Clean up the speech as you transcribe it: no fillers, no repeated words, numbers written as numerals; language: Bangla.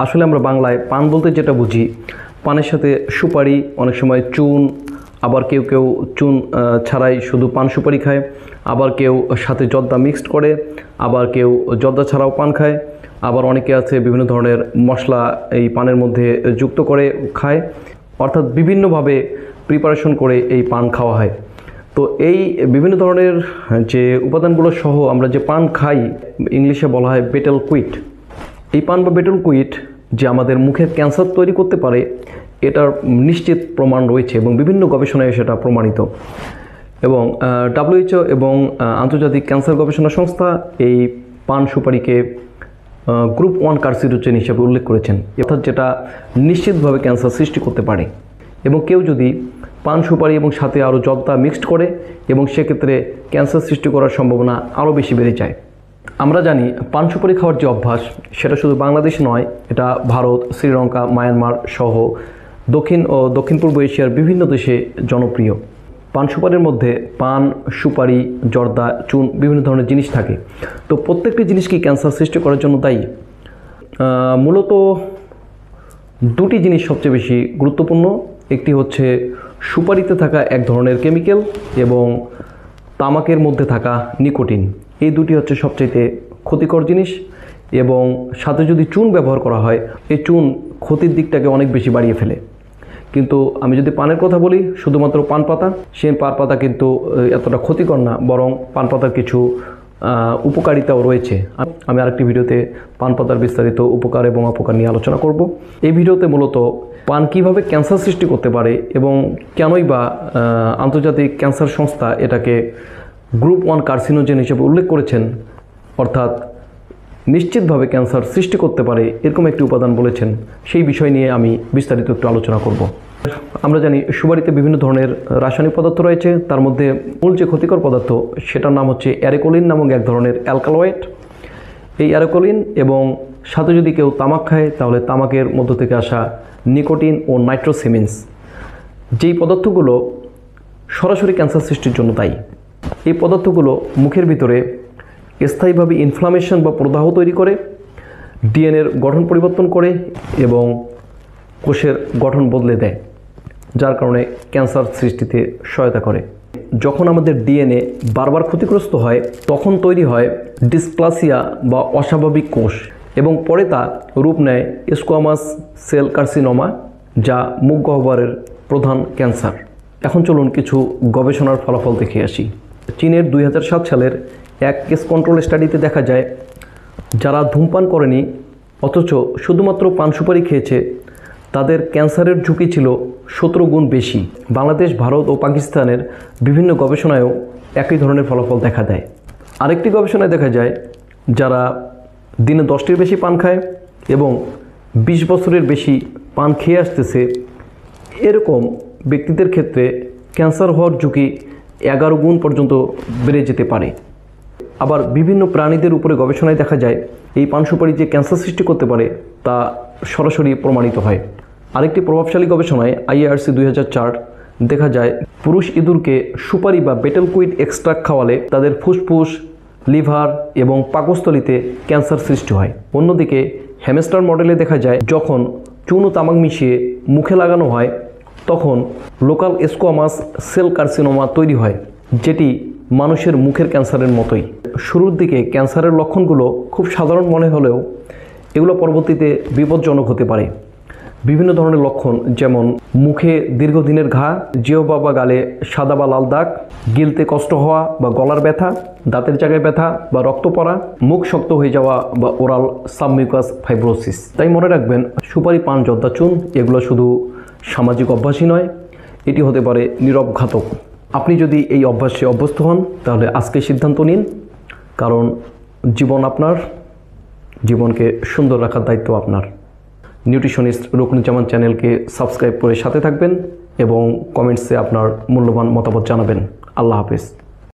আসলে আমরা বাংলায় পান বলতে যেটা বুঝি, পানের সাথে সুপারি, অনেক সময় চুন, আবার কেউ কেউ চুন ছাড়াই শুধু পান সুপারি খায়, আবার কেউ সাথে জর্দা মিক্সড করে, আবার কেউ জর্দা ছাড়াও পান খায়, আবার অনেকে আছে বিভিন্ন ধরনের মশলা এই পানের মধ্যে যুক্ত করে খায়, অর্থাৎ বিভিন্নভাবে প্রিপারেশন করে এই পান খাওয়া হয়। তো এই বিভিন্ন ধরনের যে উপাদানগুলো সহ আমরা যে পান খাই, ইংলিশে বলা হয় বেটেল কুইট। এই পান বা বেটেল কুইট যে আমাদের মুখের ক্যান্সার তৈরি করতে পারে, এটার নিশ্চিত প্রমাণ রয়েছে এবং বিভিন্ন গবেষণায় সেটা প্রমাণিত। এবং WHO এবং আন্তর্জাতিক ক্যান্সার গবেষণা সংস্থা এই পান সুপারিকে গ্রুপ 1 কার্সিনোজেন হিসেবে উল্লেখ করেছেন, অর্থাৎ যেটা নিশ্চিতভাবে ক্যান্সার সৃষ্টি করতে পারে। এবং কেউ যদি পান সুপারি এবং সাথে আরও জর্দা মিক্সড করে, এবং সেক্ষেত্রে ক্যান্সার সৃষ্টি করার সম্ভাবনা আরও বেশি বেড়ে যায়। আমরা জানি পান সুপারি খাওয়ার যে অভ্যাস, সেটা শুধু বাংলাদেশ নয়, এটা ভারত, শ্রীলঙ্কা, মায়ানমার সহ দক্ষিণ ও দক্ষিণ পূর্ব এশিয়ার বিভিন্ন দেশে জনপ্রিয়। পান সুপারির মধ্যে পান, সুপারি, জর্দা, চুন বিভিন্ন ধরনের জিনিস থাকে। তো প্রত্যেকটি জিনিসকে ক্যান্সার সৃষ্টি করার জন্য দায়ী। মূলত দুটি জিনিস সবচেয়ে বেশি গুরুত্বপূর্ণ। একটি হচ্ছে সুপারিতে থাকা এক ধরনের কেমিক্যাল এবং তামাকের মধ্যে থাকা নিকোটিন। এই দুটি হচ্ছে সবচাইতে ক্ষতিকর জিনিস, এবং সাথে যদি চুন ব্যবহার করা হয়, এই চুন ক্ষতির দিকটাকে অনেক বেশি বাড়িয়ে ফেলে। কিন্তু আমি যদি পানের কথা বলি, শুধুমাত্র পান পাতা, সেই পান পাতা কিন্তু এতটা ক্ষতিকর না, বরং পান পাতার কিছু উপকারিতাও রয়েছে। আমি আরেকটি ভিডিওতে পান পাতার বিস্তারিত উপকার এবং অপকার নিয়ে আলোচনা করব। এই ভিডিওতে মূলত পান কীভাবে ক্যান্সার সৃষ্টি করতে পারে এবং কেনই বা আন্তর্জাতিক ক্যান্সার সংস্থা এটাকে গ্রুপ 1 কার্সিনোজেন হিসেবে উল্লেখ করেছেন, অর্থাৎ নিশ্চিতভাবে ক্যান্সার সৃষ্টি করতে পারে এরকম একটি উপাদান বলেছেন, সেই বিষয় নিয়ে আমি বিস্তারিত একটু আলোচনা করব। আমরা জানি সুপারিতে বিভিন্ন ধরনের রাসায়নিক পদার্থ রয়েছে। তার মধ্যে মূল যে ক্ষতিকর পদার্থ, সেটার নাম হচ্ছে অ্যারেকোলিন নামক এক ধরনের অ্যালকালয়েড। এই অ্যারেকোলিন এবং সাথে যদি কেউ তামাক খায়, তাহলে তামাকের মধ্য থেকে আসা নিকোটিন ও নাইট্রোসেমিনস, যেই পদার্থগুলো সরাসরি ক্যান্সার সৃষ্টির জন্য দায়ী। এই পদার্থগুলো মুখের ভিতরে স্থায়ীভাবে ইনফ্লামেশন বা প্রদাহ তৈরি করে, ডিএনএর গঠন পরিবর্তন করে এবং কোষের গঠন বদলে দেয়, যার কারণে ক্যান্সার সৃষ্টিতে সহায়তা করে। যখন আমাদের ডিএনএ বারবার ক্ষতিগ্রস্ত হয়, তখন তৈরি হয় ডিসপ্লাসিয়া বা অস্বাভাবিক কোষ, এবং পরে তা রূপ নেয় স্কোয়ামাস সেল কার্সিনোমা, যা মুখ গহ্বরের প্রধান ক্যান্সার। এখন চলুন কিছু গবেষণার ফলাফল দেখে আসি। চীনের 2007 সালের এক কেস কন্ট্রোল স্টাডিতে দেখা যায়, যারা ধূমপান করেনি অথচ শুধুমাত্র পান সুপারি খেয়েছে, তাদের ক্যান্সারের ঝুঁকি ছিল 17 গুণ বেশি। বাংলাদেশ, ভারত ও পাকিস্তানের বিভিন্ন গবেষণায়ও একই ধরনের ফলাফল দেখা দেয়। আরেকটি গবেষণায় দেখা যায়, যারা দিনে 10টির বেশি পান খায় এবং 20 বছরের বেশি পান খেয়ে আসতেছে, এরকম ব্যক্তিদের ক্ষেত্রে ক্যান্সার হওয়ার ঝুঁকি 11 গুণ পর্যন্ত বেড়ে যেতে পারে। আবার বিভিন্ন প্রাণীদের উপরে গবেষণায় দেখা যায়, এই পান সুপারি যে ক্যান্সার সৃষ্টি করতে পারে তা সরাসরি প্রমাণিত হয়। আরেকটি প্রভাবশালী গবেষণায় IARC 2004 দেখা যায়, পুরুষ ইঁদুরকে সুপারি বা বেটেল কুইট এক্সট্রাক্ট খাওয়ালে তাদের ফুসফুস, লিভার এবং পাকস্থলীতে ক্যান্সার সৃষ্টি হয়। অন্যদিকে হ্যামস্টার মডেলে দেখা যায়, যখন চুন ও তামাক মিশিয়ে মুখে লাগানো হয়, তখন লোকাল স্কোয়ামাস সেল কার্সিনোমা তৈরি হয়, যেটি মানুষের মুখের ক্যান্সারের মতোই। শুরুর দিকে ক্যান্সারের লক্ষণগুলো খুব সাধারণ মনে হলেও এগুলো পরবর্তীতে বিপজ্জনক হতে পারে। বিভিন্ন ধরনের লক্ষণ, যেমন মুখে দীর্ঘদিনের ঘা, জিহ্বা বা গালে সাদা বা লাল দাগ, গিলতে কষ্ট হওয়া বা গলার ব্যথা, দাঁতের জায়গায় ব্যথা বা রক্ত পড়া, মুখ শক্ত হয়ে যাওয়া বা ওরাল সাবমিউকাস ফাইব্রোসিস। তাই মনে রাখবেন, সুপারি, পান, জর্দা, চুন এগুলো শুধু সামাজিক অভ্যাসই নয়, এটি হতে পারে নীরব ঘাতক। আপনি যদি এই অভ্যাসে অভ্যস্ত হন, তাহলে আজকে সিদ্ধান্ত নিন, কারণ জীবন আপনার, জীবনকে সুন্দর রাখার দায়িত্ব আপনার। নিউট্রিশনিস্ট রুকনুজ্জামান চ্যানেলকে সাবস্ক্রাইব করে সাথে থাকবেন এবং কমেন্টসে আপনার মূল্যবান মতামত জানাবেন। আল্লাহ হাফেজ।